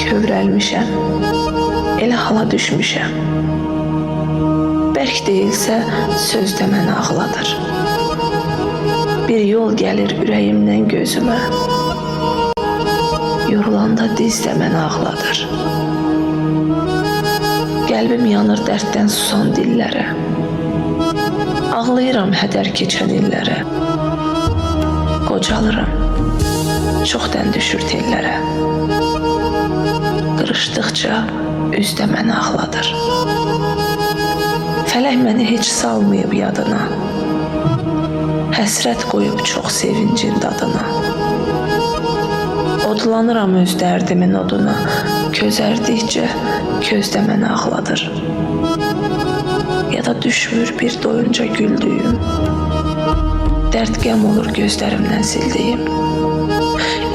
kövrəlmişəm, elə hala düşmüşəm. Bərk deyilsə, sözdə məni ağladır. Bir yol gəlir ürəyimdən gözümə, yorulanda dizdə məni ağladır. Qəlbim yanır dərddən susan dillərə, ağlayıram hədər keçən illərə. Qocalıram, çoxdan düşür tellərə. Qırışdıqca üzdə məni ağladır. Fələk məni heç salmayıb yadına, həsrət qoyub çox sevincin dadına. Odlanıram öz dərdimin oduna, közərdikcə közdə məni ağladır. Ya da düşmür bir doyunca güldüyüm, dərd qəm olur gözlərimdən sildiyim.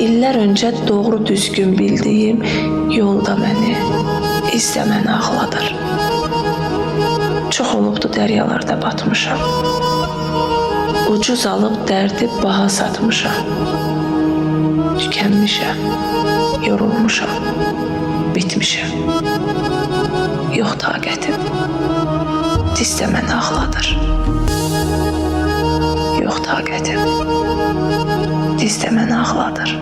İllər öncə doğru düzgün bildiyim yolda məni, izdə məni ağladır. Çox olubdu dəryalarda batmışam, ucuz alıb dərdi baha satmışam. Tükənmişəm, yorulmuşam, bitmişəm. Yox taqətim, dizdə məni ağladır. Yox taqətim, dizdə məni ağladır.